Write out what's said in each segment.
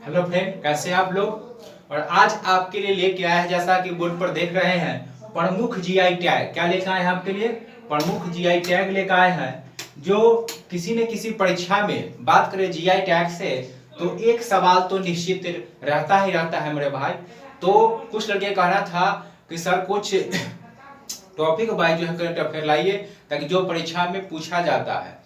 Hello friend, कैसे हैं आप लोग। और आज आपके लिए लेके आया है, जैसा कि बोर्ड पर देख रहे हैं, प्रमुख जीआई टैग। क्या लेकर आए हैं आपके लिए? प्रमुख जीआई टैग लेकर आए हैं। जो किसी न किसी परीक्षा में बात करें जीआई टैग से, तो एक सवाल तो निश्चित रहता ही रहता है मेरे भाई। तो कुछ लड़के कहना था कि सर कुछ टॉपिक वाइज जो है करंट अफेयर लाइए, ताकि जो परीक्षा में पूछा जाता है।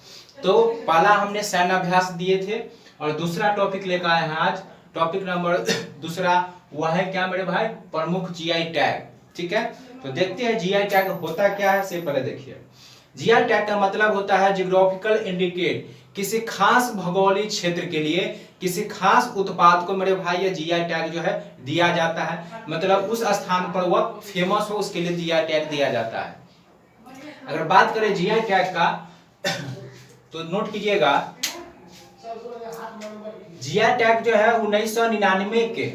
तो पहला हमने सैन्य अभ्यास दिए थे, और दूसरा टॉपिक लेकर आए हैं आज। टॉपिक नंबर दूसरा वह है क्या मेरे भाई? प्रमुख जीआई टैग। ठीक है, तो देखते हैं जीआई टैग होता क्या है। से पहले देखिए, जीआई टैग का मतलब होता है जियोग्राफिकल इंडिकेट। किसी खास भौगोलिक क्षेत्र के लिए किसी खास उत्पाद को मेरे भाई ये जीआई टैग जो है दिया जाता है। मतलब उस स्थान पर वह फेमस हो, उसके लिए जीआई टैग दिया जाता है। अगर बात करें जीआई टैग का तो नोट कीजिएगा, जीआई टैग जो है 1999 के,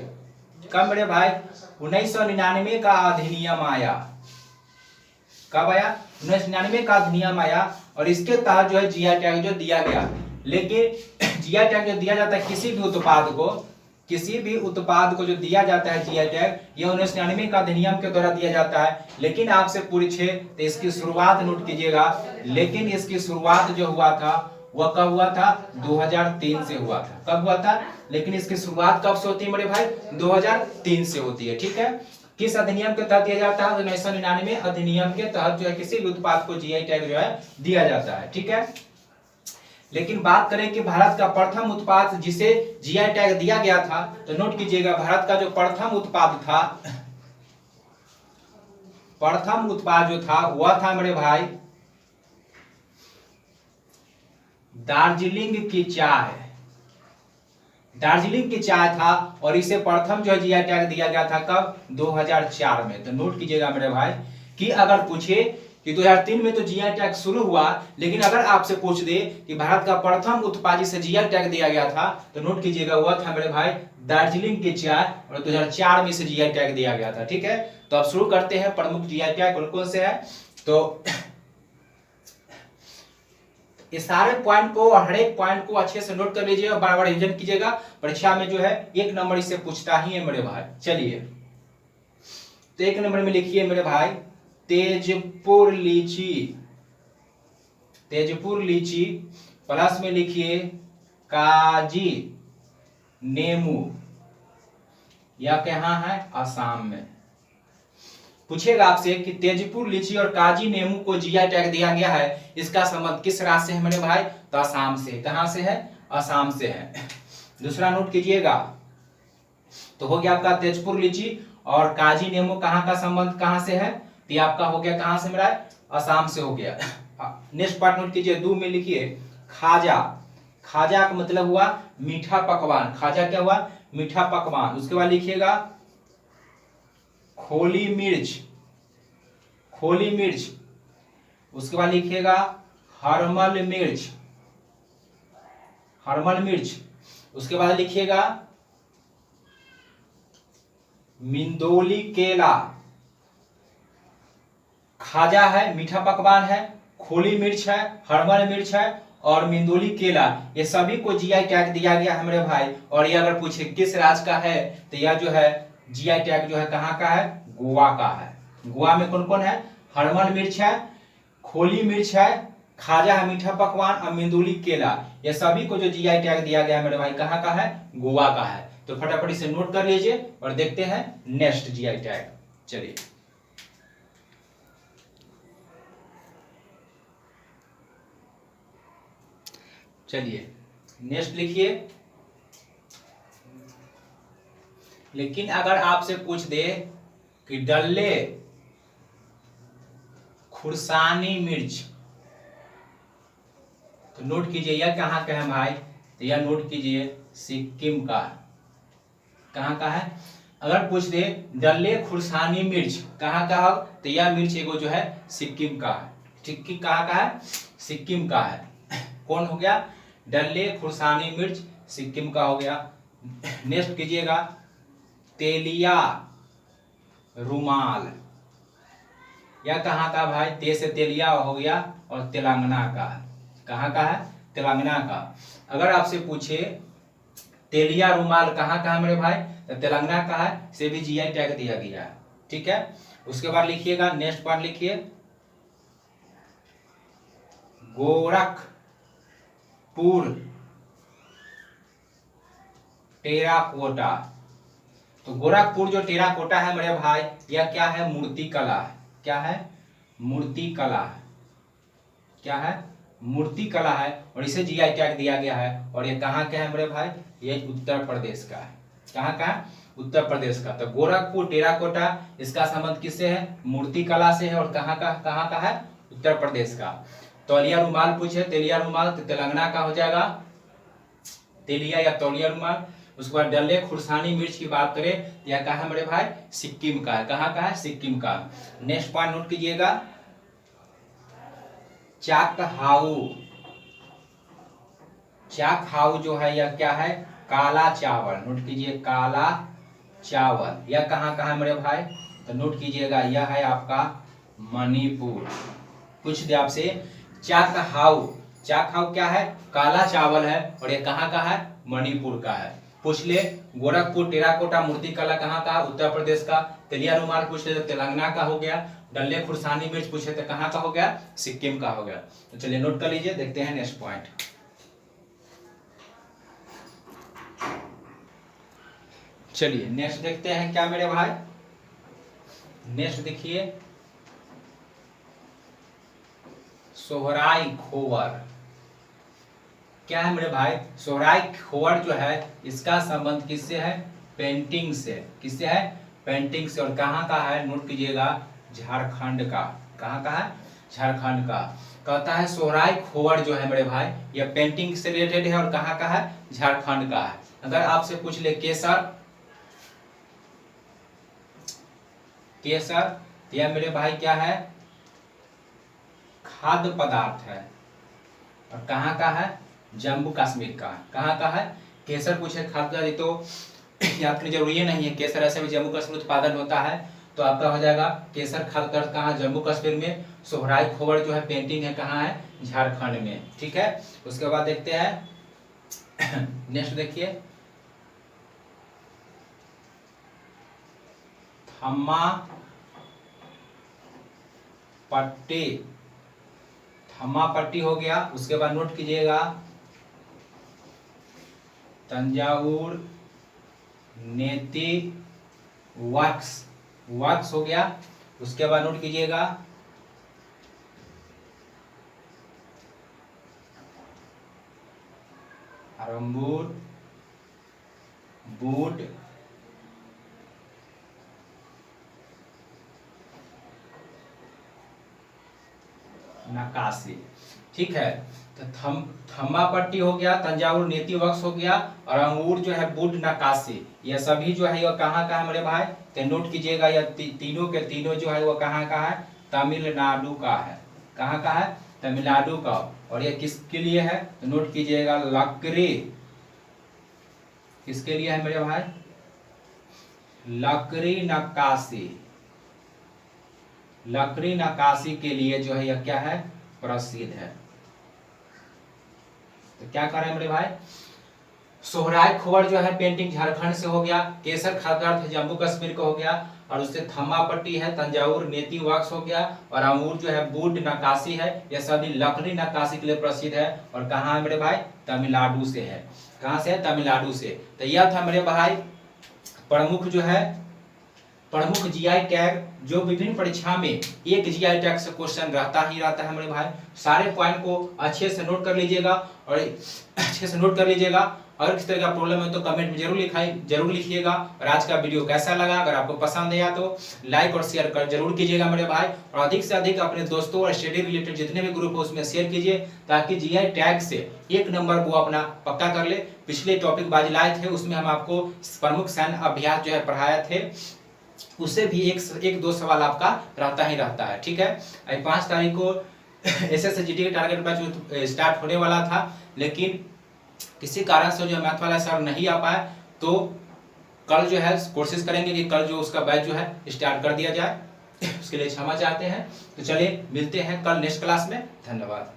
कब मेरे भाई? 1999 का अधिनियम आया। कब आया? 1999 का अधिनियम आया, और इसके तहत जो है जीआई टैग जो दिया गया। लेकिन जीआई टैग जो दिया जाता है किसी भी उत्पाद को जो दिया जाता है जीआई टैग, यह 1999 का अधिनियम के द्वारा दिया जाता है। लेकिन आपसे पूछे तो इसकी शुरुआत नोट कीजिएगा, लेकिन इसकी शुरुआत जो हुआ था वह कब हुआ था? 2003 से हुआ था। कब हुआ था? लेकिन इसकी शुरुआत कब से होती है मेरे भाई? 2003 से होती है। ठीक है, किस अधिनियम के तहत दिया जाता है? 1999 अधिनियम के तहत जो है किसी भी उत्पाद को जीआई टैग जो है दिया जाता है। ठीक है, लेकिन बात करें कि भारत का प्रथम उत्पाद जिसे जीआई टैग दिया गया था, तो नोट कीजिएगा, भारत का जो प्रथम उत्पाद था, प्रथम उत्पाद जो था वह था मेरे भाई दार्जिलिंग की चाय। दार्जिलिंग की चाय था, और इसे प्रथम जो है जीआई टैग दिया गया था कब? 2004 में। तो नोट कीजिएगा मेरे भाई कि अगर पूछे कि 2003 में तो जीआई टैग शुरू हुआ, लेकिन अगर आपसे पूछ दे कि भारत का प्रथम उत्पाद जिसे जीआई टैग दिया गया था, तो नोट कीजिएगा वह था मेरे भाई दार्जिलिंग की चाय, और 2004 में इसे जीआई टैग दिया गया था। ठीक है, तो अब शुरू करते हैं प्रमुख जीआई टैग कौन कौन से है। तो इस सारे पॉइंट को, हर एक पॉइंट को अच्छे से नोट कर लीजिएगा, बार बार रिवीजन कीजिएगा। परीक्षा में जो है 1 नंबर इससे पूछता ही है मेरे भाई। चलिए, तो 1 नंबर में लिखिए मेरे भाई तेजपुर लीची। तेजपुर लीची। प्लस में लिखिए काजी नेमू। यह कहाँ है? असम में। पूछेगा आपसे कि तेजपुर लीची और काजी नेमू को जीआई टैग दिया गया है, इसका संबंध किस राज्य से है मेरे भाई? तो असम से। कहां से है? असम से है। दूसरा नोट कीजिएगा, तो हो गया आपका तेजपुर लीची और काजी नेमू कहां का संबंध कहां से है? तो ये आपका हो गया कहां से मेरा? असम से हो गया। नेक्स्ट पार्ट नोट कीजिए, 2 में लिखिए खाजा। खाजा का मतलब हुआ मीठा पकवान। खाजा क्या हुआ? मीठा पकवान। उसके बाद लिखिएगा खोली मिर्च। खोली मिर्च। उसके बाद लिखिएगा हरमल मिर्च। हरमल मिर्च। उसके बाद लिखिएगा मिंदोली केला। खाजा है, मीठा पकवान है, खोली मिर्च है, हरमल मिर्च है और मिंदोली केला, ये सभी को जीआई टैग दिया गया है मेरे भाई। और ये अगर पूछे किस राज्य का है, तो यह जो है जीआई टैग जो है कहाँ का है? गोवा का है। गोवा में कौन कौन है? हरमल मिर्च है, खोली मिर्च है, खाजा है मीठा पकवान और मिंदोली केला, ये सभी को जो जीआई टैग दिया गया है मेरे भाई कहाँ का है? गोवा का है। तो फटाफट इसे नोट कर लीजिए और देखते हैं नेक्स्ट जीआई टैग। चलिए, चलिए नेक्स्ट लिखिए। लेकिन अगर आपसे पूछ दे कि डल्ले खुरसानी मिर्च, तो नोट कीजिए यह कहाँ का है भाई? तो यह नोट कीजिए सिक्किम का। कहाँ का है? अगर पूछ दे डल्ले खुरसानी मिर्च कहाँ का हो, तो यह मिर्च एगो जो है सिक्किम का है। ठीक, कहाँ का है? सिक्किम का है। कौन हो गया? डल्ले खुरसानी मिर्च सिक्किम का हो गया। नेक्स्ट कीजिएगा तेलिया रुमाल। यह कहाँ का भाई? ते से तेलिया हो गया और तेलंगाना का है। कहाँ का है? तेलंगाना का। अगर आपसे पूछे तेलिया रुमाल कहाँ का है मेरे भाई, तेलंगाना का है, इसे भी जीआई टैग दिया गया है। ठीक है, उसके बाद लिखिएगा नेक्स्ट पॉइंट लिखिए, गोरखपुर टेराकोटा। तो गोरखपुर जो टेराकोटा है मेरे भाई, यह क्या है, मूर्ति कला है। क्या है, मूर्ति कला है। क्या है, मूर्ति कला है, और इसे जीआई टैग दिया गया है। और ये कहाँ का है मेरे भाई, ये उत्तर प्रदेश का है। कहाँ का है, उत्तर प्रदेश का। तो गोरखपुर टेराकोटा, इसका संबंध किससे है, मूर्ति कला से है। और कहाँ का है, उत्तर प्रदेश का। तौलिया रुमाल पूछे, तेलिया रुमाल तो तेलंगाना का हो जाएगा, तेलिया या तौलिया रुमाल। उसके बाद डल्ले खुरसानी मिर्च की बात करें तो यह कहा है मेरे भाई, सिक्किम का है। कहाँ का है, सिक्किम का। नेक्स्ट पॉइंट नोट कीजिएगा, चाकहाऊ। चाकहाऊ जो है यह क्या है, काला चावल। नोट कीजिए, काला चावल। यह कहाँ है मेरे भाई, तो नोट कीजिएगा, यह है आपका मणिपुर। पूछ दिया आपसे, चाकहाऊ। चाकहाऊ क्या है, काला चावल है, और यह कहाँ का है, मणिपुर का है। पूछ ले, गोरखपुर टेराकोटा मूर्ति कला कहाँ का, उत्तर प्रदेश का। तेलिया रुमाल पूछ ले तो तेलंगाना का हो गया। डल्ले खुरसानी मिर्च पूछे तो कहाँ का हो गया, सिक्किम का हो गया। तो चलिए नोट कर लीजिए, देखते हैं नेक्स्ट पॉइंट। चलिए नेक्स्ट देखते हैं क्या मेरे भाई, नेक्स्ट देखिए, सोहराई खोवर। क्या है मेरे भाई, सोहराई खोवर जो है इसका संबंध किससे है, पेंटिंग से। किससे है, पेंटिंग से। और कहाँ का है, नोट कीजिएगा, झारखंड का। कहाँ का है, झारखंड का। कहता है सोहराई खोवर जो है मेरे भाई, यह पेंटिंग से रिलेटेड है, और कहाँ का है, झारखंड का है। अगर आपसे पूछ ले केसर, केसर यह मेरे भाई क्या है, खाद्य पदार्थ है, और कहाँ का है, जम्मू कश्मीर का। कहाँ का है, केसर पूछे खाद्य, तो याद करनी जरूरी नहीं है, केसर ऐसे भी जम्मू कश्मीर उत्पादन होता है, तो आपका हो जाएगा केसर खाद्य कहाँ, जम्मू कश्मीर में। सोहराई खोवर जो है पेंटिंग है कहाँ है, झारखंड में। ठीक है, उसके बाद देखते हैं नेक्स्ट देखिए, थम्मा पट्टी। थम्मा पट्टी हो गया। उसके बाद नोट कीजिएगा, तंजावुर नेति वर्क्स। वर्क्स हो गया। उसके बाद नोट कीजिएगा, आरंबूर बूट नक्काशी। ठीक है, तो थम्बा पट्टी हो गया, तंजावुर नेति वर्क्स हो गया, और अंगूर जो है बूट नक्काशी। यह सभी जो है यह कहाँ का है मेरे भाई, तो नोट कीजिएगा, यह तीनों के तीनों जो है वो कहाँ का है, तमिलनाडु का है। कहाँ का है, तमिलनाडु का। और यह किसके लिए है, तो नोट कीजिएगा, लकड़ी। किसके लिए है मेरे भाई, लकड़ी नक्काशी। लकड़ी नक्काशी के लिए जो है यह क्या है, प्रसिद्ध है। तो क्या कर रहे हैं मेरे भाई, सोहराई खोवर जो है पेंटिंग झारखंड से हो गया, केसर खाद्यार्थ जम्मू कश्मीर का हो गया, और उससे थम्बा पट्टी है, तंजावुर नेति वर्क्स हो गया, और अंगूर जो है बूट नक्काशी है। यह सभी लकड़ी नक्काशी के लिए प्रसिद्ध है, और कहाँ है मेरे भाई, तमिलनाडु से है। कहाँ से है, तमिलनाडु से। तो यह था मेरे भाई प्रमुख जो है, प्रमुख जीआई टैग, जो विभिन्न परीक्षा में एक जीआई टैग से क्वेश्चन रहता ही रहता है मेरे भाई। सारे पॉइंट को अच्छे से नोट कर लीजिएगा, और अच्छे से नोट कर लीजिएगा। अगर किसी तरह का प्रॉब्लम है तो कमेंट में जरूर लिखिएगा। और आज का वीडियो कैसा लगा, अगर आपको पसंद आया तो लाइक और शेयर कर जरूर कीजिएगा मेरे भाई। और अधिक से अधिक अपने दोस्तों और स्टडी रिलेटेड जितने भी ग्रुप है उसमें शेयर कीजिए, ताकि जीआई टैग से एक नंबर वो अपना पक्का कर ले। पिछले टॉपिक बाजी लाए थे, उसमें हम आपको प्रमुख सैन्य अभ्यास जो है पढ़ाए थे, उससे भी एक दो सवाल आपका रहता ही रहता है। ठीक है, 5 तारीख को SSGD का टारगेट बैच स्टार्ट होने वाला था, लेकिन किसी कारण से जो मैथ वाला सर नहीं आ पाए, तो कल जो है कोशिश करेंगे कि कल जो उसका बैच जो है स्टार्ट कर दिया जाए। उसके लिए क्षमा चाहते हैं। तो चलिए मिलते हैं कल नेक्स्ट क्लास में। धन्यवाद।